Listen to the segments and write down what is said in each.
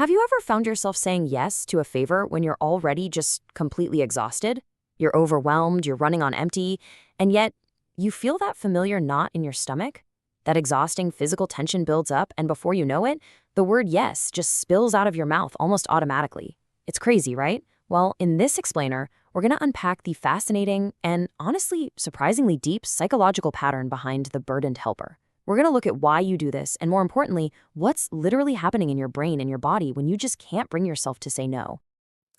Have you ever found yourself saying yes to a favor when you're already just completely exhausted? You're overwhelmed, you're running on empty, and yet you feel that familiar knot in your stomach? That exhausting physical tension builds up, and before you know it, the word yes just spills out of your mouth almost automatically. It's crazy, right? Well, in this explainer, we're going to unpack the fascinating and honestly surprisingly deep psychological pattern behind the burdened helper. We're going to look at why you do this, and more importantly, what's literally happening in your brain and your body when you just can't bring yourself to say no.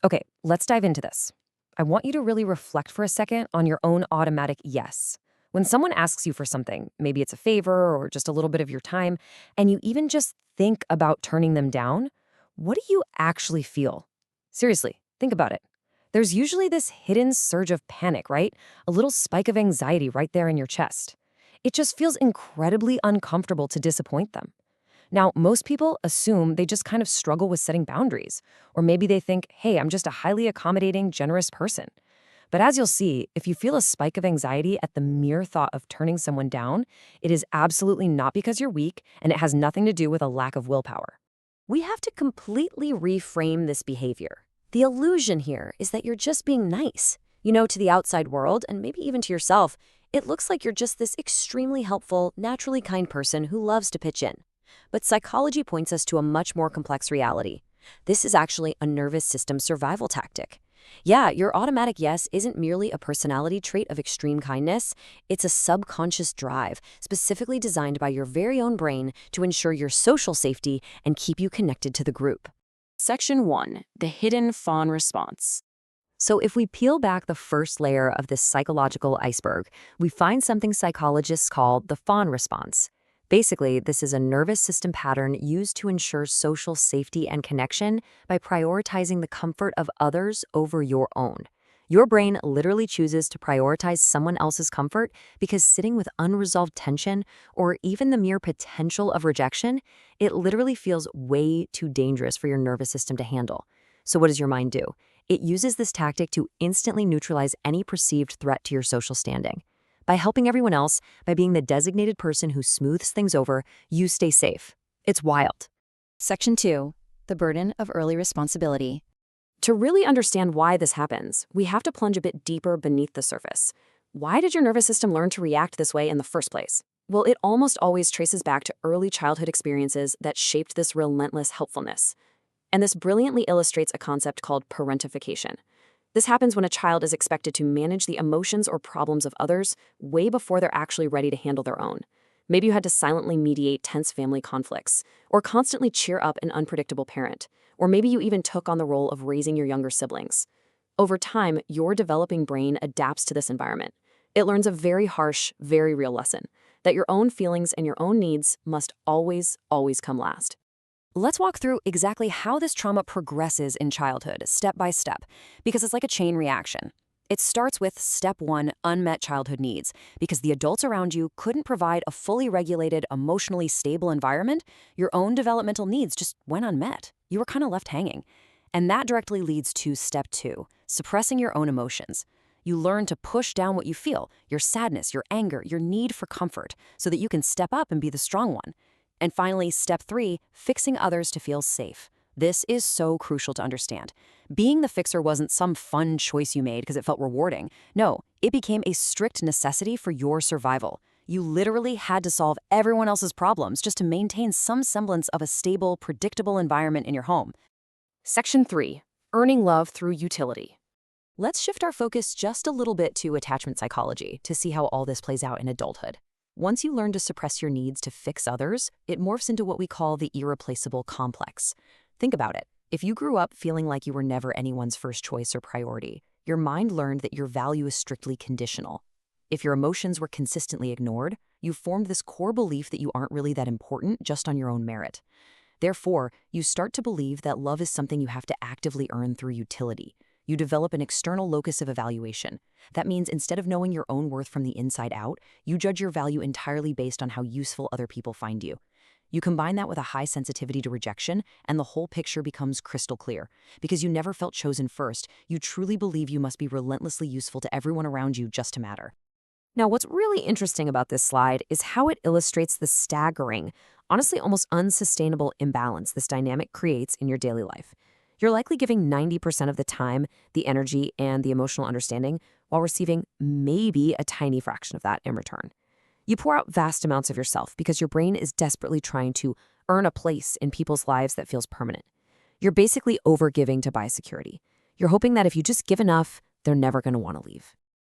Okay, let's dive into this. I want you to really reflect for a second on your own automatic yes. When someone asks you for something, maybe it's a favor or just a little bit of your time, and you even just think about turning them down, what do you actually feel? Seriously, think about it. There's usually this hidden surge of panic, right? A little spike of anxiety right there in your chest. It just feels incredibly uncomfortable to disappoint them. Now, most people assume they just kind of struggle with setting boundaries, or maybe they think, hey, I'm just a highly accommodating, generous person. But as you'll see, if you feel a spike of anxiety at the mere thought of turning someone down, it is absolutely not because you're weak, and it has nothing to do with a lack of willpower. We have to completely reframe this behavior. The illusion here is that you're just being nice. To the outside world, and maybe even to yourself, it looks like you're just this extremely helpful, naturally kind person who loves to pitch in. But psychology points us to a much more complex reality. This is actually a nervous system survival tactic. Yeah, your automatic yes isn't merely a personality trait of extreme kindness. It's a subconscious drive, specifically designed by your very own brain to ensure your social safety and keep you connected to the group. Section 1. The hidden Fawn Response. So if we peel back the first layer of this psychological iceberg, we find something psychologists call the Fawn Response. Basically, this is a nervous system pattern used to ensure social safety and connection by prioritizing the comfort of others over your own. Your brain literally chooses to prioritize someone else's comfort because sitting with unresolved tension or even the mere potential of rejection, it literally feels way too dangerous for your nervous system to handle. So what does your mind do? It uses this tactic to instantly neutralize any perceived threat to your social standing. By helping everyone else, by being the designated person who smooths things over, you stay safe. It's wild. Section 2. The burden of early responsibility. To really understand why this happens, we have to plunge a bit deeper beneath the surface. Why did your nervous system learn to react this way in the first place? Well, it almost always traces back to early childhood experiences that shaped this relentless helpfulness. And this brilliantly illustrates a concept called parentification. This happens when a child is expected to manage the emotions or problems of others way before they're actually ready to handle their own. Maybe you had to silently mediate tense family conflicts, or constantly cheer up an unpredictable parent, or maybe you even took on the role of raising your younger siblings. Over time, your developing brain adapts to this environment. It learns a very harsh, very real lesson, that your own feelings and your own needs must always, always come last. Let's walk through exactly how this trauma progresses in childhood, step by step, because it's like a chain reaction. It starts with step 1, unmet childhood needs. Because the adults around you couldn't provide a fully regulated, emotionally stable environment, your own developmental needs just went unmet. You were kind of left hanging. And that directly leads to step 2, suppressing your own emotions. You learn to push down what you feel, your sadness, your anger, your need for comfort, so that you can step up and be the strong one. And finally, step 3, fixing others to feel safe. This is so crucial to understand. Being the fixer wasn't some fun choice you made because it felt rewarding. No, it became a strict necessity for your survival. You literally had to solve everyone else's problems just to maintain some semblance of a stable, predictable environment in your home. Section 3. Earning love through utility. Let's shift our focus just a little bit to attachment psychology to see how all this plays out in adulthood. Once you learn to suppress your needs to fix others, it morphs into what we call the irreplaceable complex. Think about it. If you grew up feeling like you were never anyone's first choice or priority, your mind learned that your value is strictly conditional. If your emotions were consistently ignored, you formed this core belief that you aren't really that important just on your own merit. Therefore, you start to believe that love is something you have to actively earn through utility. You develop an external locus of evaluation. That means instead of knowing your own worth from the inside out, you judge your value entirely based on how useful other people find you. You combine that with a high sensitivity to rejection, and the whole picture becomes crystal clear. Because you never felt chosen first, you truly believe you must be relentlessly useful to everyone around you just to matter. Now, what's really interesting about this slide is how it illustrates the staggering, honestly almost unsustainable imbalance this dynamic creates in your daily life. You're likely giving 90% of the time, the energy, and the emotional understanding while receiving maybe a tiny fraction of that in return. You pour out vast amounts of yourself because your brain is desperately trying to earn a place in people's lives that feels permanent. You're basically overgiving to buy security. You're hoping that if you just give enough, they're never going to want to leave.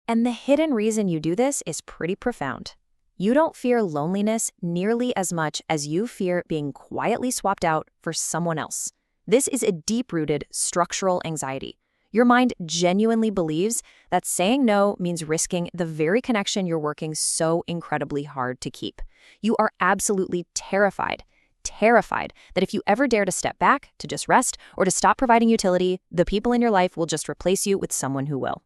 And the hidden reason you do this is pretty profound. You don't fear loneliness nearly as much as you fear being quietly swapped out for someone else. This is a deep-rooted structural anxiety. Your mind genuinely believes that saying no means risking the very connection you're working so incredibly hard to keep. You are absolutely terrified that if you ever dare to step back, to just rest, or to stop providing utility, the people in your life will just replace you with someone who will.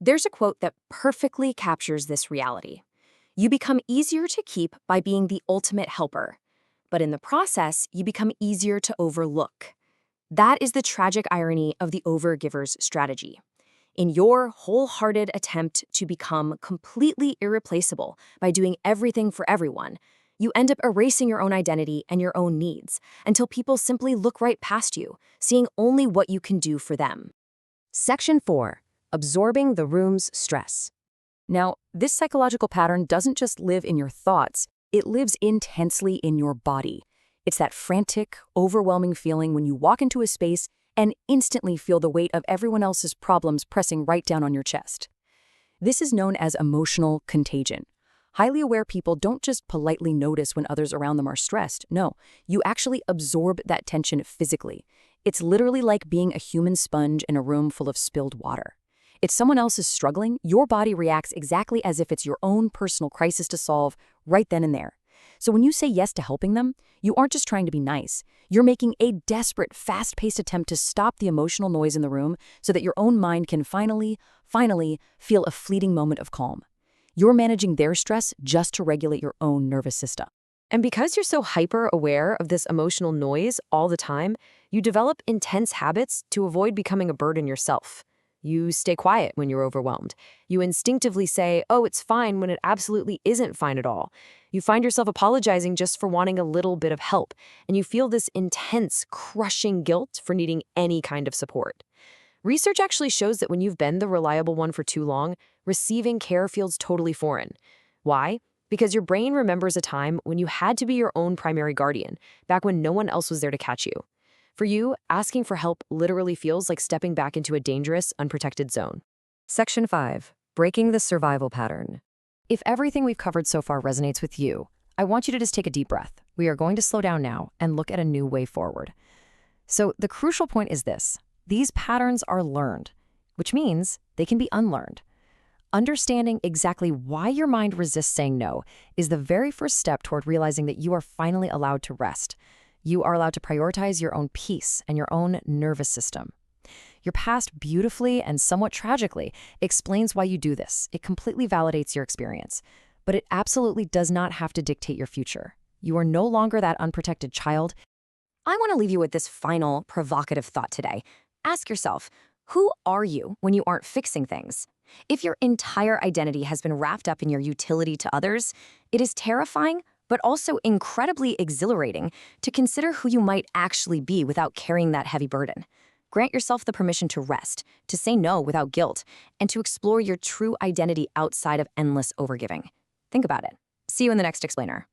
There's a quote that perfectly captures this reality. You become easier to keep by being the ultimate helper, but in the process, you become easier to overlook. That is the tragic irony of the overgiver's strategy. In your wholehearted attempt to become completely irreplaceable by doing everything for everyone, you end up erasing your own identity and your own needs until people simply look right past you, seeing only what you can do for them. Section 4. Absorbing the room's stress. Now, this psychological pattern doesn't just live in your thoughts, it lives intensely in your body. It's that frantic, overwhelming feeling when you walk into a space and instantly feel the weight of everyone else's problems pressing right down on your chest. This is known as emotional contagion. Highly aware people don't just politely notice when others around them are stressed. No, you actually absorb that tension physically. It's literally like being a human sponge in a room full of spilled water. If someone else is struggling, your body reacts exactly as if it's your own personal crisis to solve right then and there. So when you say yes to helping them, you aren't just trying to be nice. You're making a desperate, fast-paced attempt to stop the emotional noise in the room so that your own mind can finally feel a fleeting moment of calm. You're managing their stress just to regulate your own nervous system. And because you're so hyper-aware of this emotional noise all the time, you develop intense habits to avoid becoming a burden yourself. You stay quiet when you're overwhelmed. You instinctively say, oh, it's fine, when it absolutely isn't fine at all. You find yourself apologizing just for wanting a little bit of help, and you feel this intense, crushing guilt for needing any kind of support. Research actually shows that when you've been the reliable one for too long, receiving care feels totally foreign. Why? Because your brain remembers a time when you had to be your own primary guardian, back when no one else was there to catch you. For you, asking for help literally feels like stepping back into a dangerous, unprotected zone. Section 5. Breaking the survival pattern. If everything we've covered so far resonates with you, I want you to just take a deep breath. We are going to slow down now and look at a new way forward. So the crucial point is this. These patterns are learned, which means they can be unlearned. Understanding exactly why your mind resists saying no is the very first step toward realizing that you are finally allowed to rest. You are allowed to prioritize your own peace and your own nervous system. Your past beautifully and somewhat tragically explains why you do this. It completely validates your experience. But it absolutely does not have to dictate your future. You are no longer that unprotected child. I want to leave you with this final, provocative thought today. Ask yourself, who are you when you aren't fixing things? If your entire identity has been wrapped up in your utility to others, it is terrifying, but also incredibly exhilarating to consider who you might actually be without carrying that heavy burden. Grant yourself the permission to rest, to say no without guilt, and to explore your true identity outside of endless overgiving. Think about it. See you in the next explainer.